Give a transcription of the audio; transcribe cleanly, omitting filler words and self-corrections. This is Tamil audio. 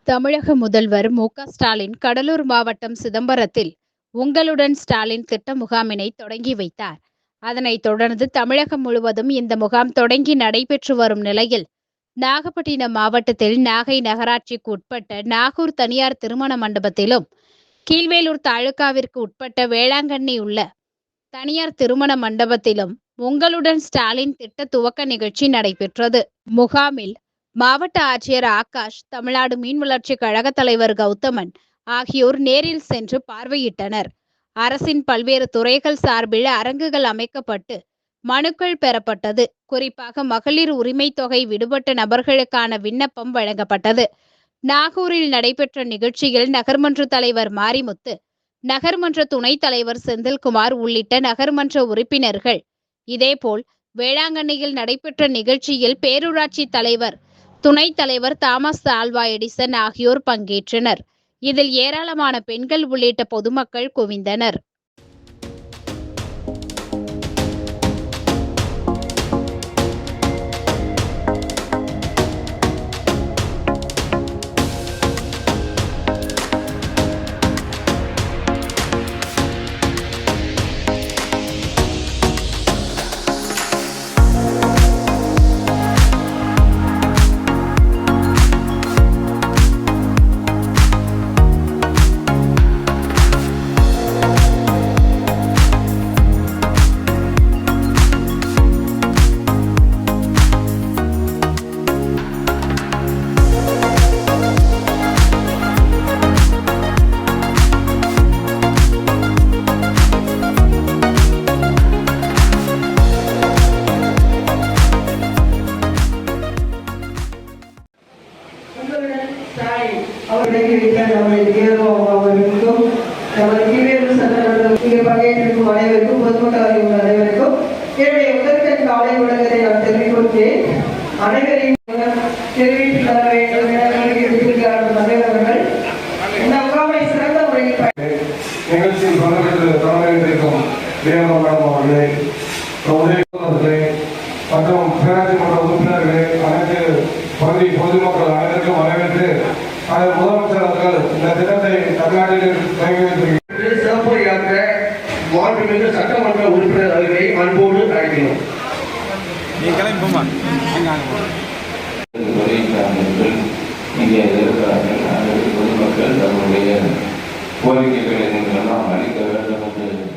தமிழக முதல்வர் மு.க.ஸ்டாலின் கடலூர் மாவட்டம் சிதம்பரத்தில் உங்களுடன் ஸ்டாலின் திட்ட முகாமினை தொடங்கி வைத்தார். அதனைத் தொடர்ந்து தமிழகம் முழுவதும் இந்த முகாம் தொடங்கி நடைபெற்று வரும் நிலையில் நாகப்பட்டினம் மாவட்டத்தில் நாகை நகராட்சிக்கு உட்பட்ட நாகூர் தனியார் திருமண மண்டபத்திலும் கீழ்வேலூர் தாலுகாவிற்கு உட்பட்ட வேளாங்கண்ணி உள்ள தனியார் திருமண மண்டபத்திலும் உங்களுடன் ஸ்டாலின் திட்ட துவக்க நிகழ்ச்சி நடைபெற்றது. முகாமில் மாவட்ட ஆட்சியர் ஆகாஷ், தமிழ்நாடு மீன் வளர்ச்சி கழக தலைவர் கௌதமன் ஆகியோர் நேரில் சென்று பார்வையிட்டனர். அரசின் பல்வேறு துறைகள் சார்பில் அரங்குகள் அமைக்கப்பட்டு மனுக்கள் பெறப்பட்டது. குறிப்பாக மகளிர் உரிமை தொகை விடுபட்ட நபர்களுக்கான விண்ணப்பம் வழங்கப்பட்டது. நாகூரில் நடைபெற்ற நிகழ்ச்சியில் நகர்மன்ற தலைவர் மாரிமுத்து, நகர்மன்ற துணைத் தலைவர் செந்தில்குமார் உள்ளிட்ட நகர்மன்ற உறுப்பினர்கள், இதேபோல் வேளாங்கண்ணியில் நடைபெற்ற நிகழ்ச்சியில் பேரூராட்சி தலைவர், துணைத் தலைவர் தாமஸ் ஆல்வா எடிசன் ஆகியோர் பங்கேற்றனர். இதில் ஏராளமான பெண்கள் உள்ளிட்ட பொதுமக்கள் குவிந்தனர். பங்கேற்றிருக்கும் அனைவருக்கும் பொதுமக்கள் அனைவருக்கும் என்னுடைய முதற்கண் காலை வணக்கத்தை நான் தெரிவிக்கொண்டேன். அனைவரையும் தெரிவித்து தர வேண்டும் என எடுத்திருக்கிறார்கள் தலைவர்கள். இந்த முகாமை சிறந்த முறையில் நிகழ்ச்சியில் பங்கேற்று தலைமையேற்றிருக்கும் அவர்களே, மற்றும் பேராட்சி மன்ற உறுப்பினர்களே, அனைத்து பகுதி பொதுமக்கள் அனைவருக்கும் வரவேற்று முதலமைச்சர் அவர்கள் இந்த திட்டத்தை தமிழ்நாட்டில் சிறப்புரையாற்ற மாண்புமிகு சட்டமன்ற உறுப்பினர் அவர்களை அன்போடு அழைக்கிறோம். இங்கே இருக்கிறார்கள். அனைத்து பொதுமக்கள் தங்களுடைய கோரிக்கைகளை நீங்கள் எல்லாம் அளிக்க வேண்டும் என்று